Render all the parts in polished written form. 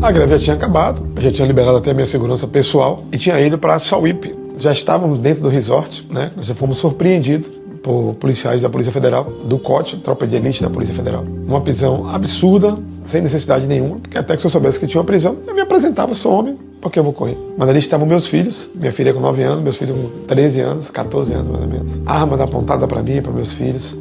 A greve já tinha acabado, eu já tinha liberado até a minha segurança pessoal e tinha ido para a Sauípe. Já estávamos dentro do resort, né? Já fomos surpreendidos por policiais da Polícia Federal, do COT, tropa de elite da Polícia Federal. Uma prisão absurda, sem necessidade nenhuma, porque até que se eu soubesse que tinha uma prisão, eu me apresentava, sou homem, porque eu vou correr. Mas ali estavam meus filhos, minha filha com 9 anos, meus filhos com 13 anos, 14 anos mais ou menos. Armas apontadas para mim, para meus filhos.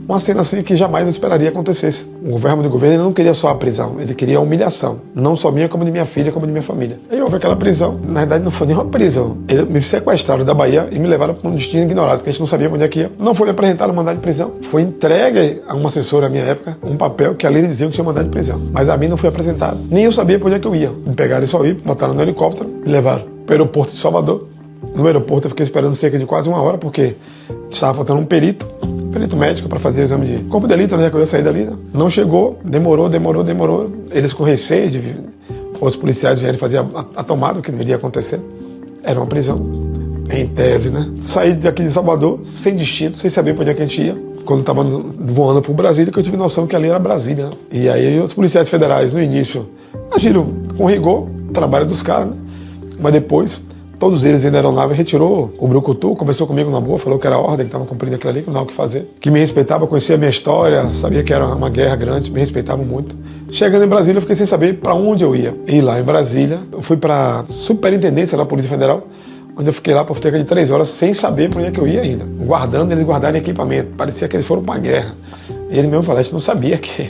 Uma cena assim que jamais eu esperaria acontecesse. O verbo do governo ele não queria só a prisão, ele queria a humilhação. Não só minha, como de minha filha, como de minha família. Aí houve aquela prisão. Na verdade não foi nenhuma prisão. Eles me sequestraram da Bahia e me levaram para um destino ignorado, porque a gente não sabia onde é que ia. Não foi me apresentado um mandado de prisão. Foi entregue a uma assessora na minha época, um papel que ali dizia que tinha mandado de prisão. Mas a mim não foi apresentado. Nem eu sabia para onde é que eu ia. Me pegaram em Sauípe, botaram no helicóptero, me levaram para o aeroporto de Salvador. No aeroporto eu fiquei esperando cerca de quase 1 hora, porque estava faltando um perito médico para fazer o exame de corpo de delito, né, que eu ia sair dali, né? Não chegou, demorou. Eles com receio de os policiais vierem fazer a tomada, o que deveria acontecer. Era uma prisão, em tese, né? Saí daqui de Salvador, sem destino, sem saber para onde é que a gente ia. Quando estava voando para o Brasília, que eu tive noção que ali era Brasília, né? E aí os policiais federais, no início, agiram com rigor, trabalho dos caras, né? Mas depois todos eles ainda eram lá, retirou o brucutu, conversou comigo na boa, falou que era ordem, que estava cumprindo aquilo ali, que não tinha o que fazer. Que me respeitava, conhecia a minha história, sabia que era uma guerra grande, me respeitavam muito. Chegando em Brasília, eu fiquei sem saber para onde eu ia. E lá em Brasília, eu fui para a superintendência da Polícia Federal, onde eu fiquei lá por cerca de 3 horas, sem saber para onde é que eu ia ainda. Guardando, eles guardarem equipamento. Parecia que eles foram para uma guerra. E ele mesmo falou, a gente não sabia que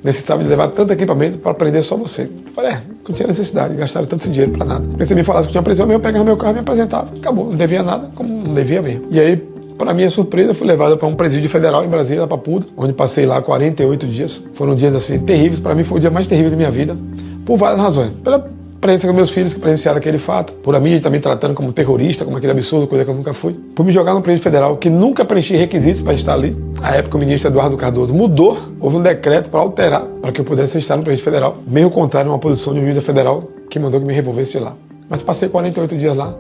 necessitava de levar tanto equipamento para prender só você. Eu falei, não tinha necessidade, gastaram tanto esse dinheiro para nada. Porque se me falasse que tinha prisão, eu pegava meu carro e me apresentava. Acabou, não devia nada, como não devia mesmo. E aí, para minha surpresa, fui levado para um presídio federal em Brasília, da Papuda, onde passei lá 48 dias. Foram dias assim terríveis, para mim foi o dia mais terrível da minha vida, por várias razões. Pela presença com meus filhos que presenciaram aquele fato, por a mídia também tratando como terrorista, como aquele absurdo, coisa que eu nunca fui, por me jogar no presídio federal que nunca preenchi requisitos para estar ali. À época o ministro Eduardo Cardoso mudou, houve um decreto para alterar, para que eu pudesse estar no presídio federal, meio contrário a uma posição de um juiz federal que mandou que me revolvesse lá. Mas passei 48 dias lá,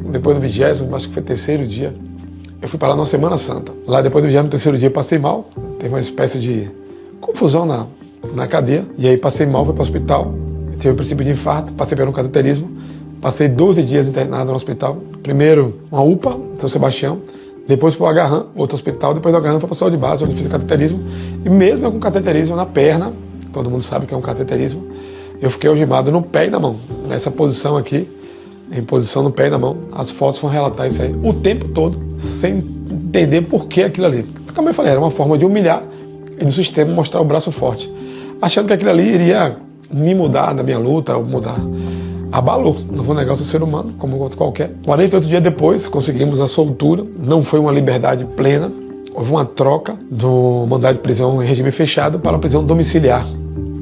depois do 20º, acho que foi 3º dia, eu fui para lá numa Semana Santa. Lá depois do 23º dia passei mal, teve uma espécie de confusão na cadeia, e aí passei mal, fui para o hospital. Tive o princípio de infarto, passei por um cateterismo, passei 12 dias internado no hospital. Primeiro, uma UPA, São Sebastião, depois para o Agarram, outro hospital, depois do Agarram foi para o hospital de base, onde fiz o cateterismo. E mesmo com cateterismo na perna, todo mundo sabe que é um cateterismo, eu fiquei algemado no pé e na mão, nessa posição aqui, em posição no pé e na mão. As fotos vão relatar isso aí, o tempo todo, sem entender por que aquilo ali. Como eu falei, era uma forma de humilhar e do sistema mostrar o braço forte, achando que aquilo ali iria me mudar da minha luta, ou mudar. Abalou, não vou negar, eu sou ser humano, como outro qualquer. 48 dias depois, conseguimos a soltura, não foi uma liberdade plena, houve uma troca do mandado de prisão em regime fechado para a prisão domiciliar.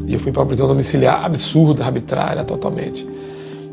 E eu fui para uma prisão domiciliar absurda, arbitrária, totalmente.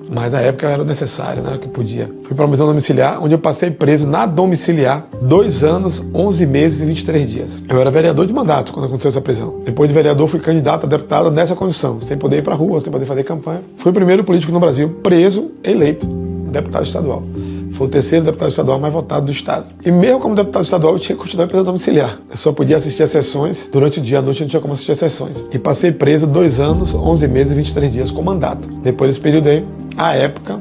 Mas na época era necessário, né, que podia. Fui para uma prisão domiciliar, onde eu passei preso na domiciliar 2 anos, 11 meses e 23 dias. Eu era vereador de mandato quando aconteceu essa prisão. Depois de vereador, fui candidato a deputado nessa condição, sem poder ir para a rua, sem poder fazer campanha. Fui o primeiro político no Brasil preso, eleito, deputado estadual. Foi o 3º deputado estadual mais votado do estado. E mesmo como deputado estadual, eu tinha que continuar em prisão domiciliar. Eu só podia assistir a sessões, durante o dia, à noite não tinha como assistir a sessões. E passei preso 2 anos, 11 meses e 23 dias com mandato. Depois desse período aí, à época,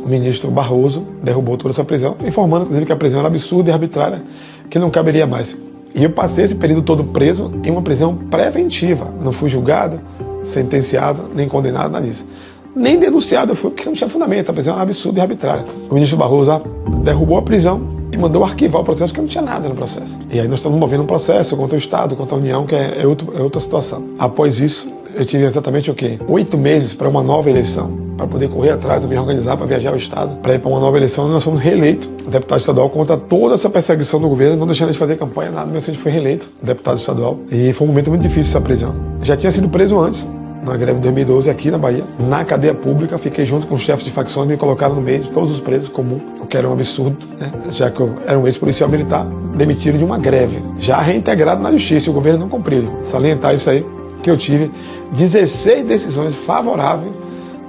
o ministro Barroso derrubou toda essa prisão, informando, inclusive, que a prisão era absurda e arbitrária, que não caberia mais. E eu passei esse período todo preso em uma prisão preventiva. Não fui julgado, sentenciado, nem condenado, nada disso. Nem denunciado eu fui, porque não tinha fundamento, a prisão era absurda e arbitrária. O ministro Barroso derrubou a prisão e mandou arquivar o processo, porque não tinha nada no processo. E aí nós estamos movendo um processo contra o Estado, contra a União, que é outra situação. Após isso, eu tive exatamente o quê? 8 meses para uma nova eleição, para poder correr atrás, me organizar para viajar ao Estado, para ir para uma nova eleição. Nós fomos reeleitos deputado estadual contra toda essa perseguição do governo, não deixando de fazer campanha, nada, mas a gente foi reeleito deputado estadual. E foi um momento muito difícil essa prisão. Já tinha sido preso antes, na greve de 2012, aqui na Bahia, na cadeia pública, fiquei junto com os chefes de facções, me colocaram no meio de todos os presos comuns, o que era um absurdo, né? Já que eu era um ex-policial militar, demitido de uma greve, já reintegrado na justiça, e o governo não cumpriu. Salientar isso aí, que eu tive 16 decisões favoráveis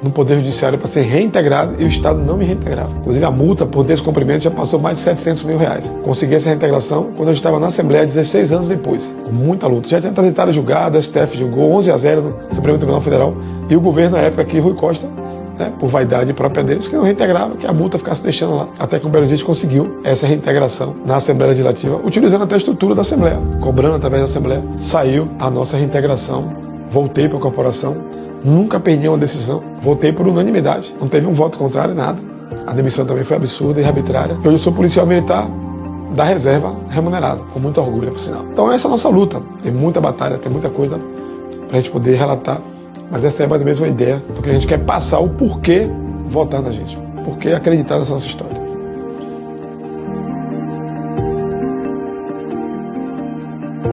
no Poder Judiciário para ser reintegrado e o Estado não me reintegrava. Inclusive a multa por descumprimento já passou mais de R$700 mil. Consegui essa reintegração quando eu estava na Assembleia 16 anos depois, com muita luta. Já tinha transitado julgado, o STF julgou 11-0 no Supremo Tribunal Federal e o governo na época aqui, Rui Costa, por vaidade própria deles, que não reintegrava, que a multa ficasse deixando lá. Até que o belo dia a gente conseguiu essa reintegração na Assembleia Legislativa, utilizando até a estrutura da Assembleia, cobrando através da Assembleia. Saiu a nossa reintegração, voltei para a corporação, nunca perdi uma decisão, voltei por unanimidade, não teve um voto contrário, nada. A demissão também foi absurda e arbitrária. Hoje eu sou policial militar da reserva remunerado, com muito orgulho, por sinal. Então essa é a nossa luta, tem muita batalha, tem muita coisa para a gente poder relatar. Mas essa é mais ou menos uma ideia do que a gente quer passar, o porquê votar na gente, porquê acreditar nessa nossa história.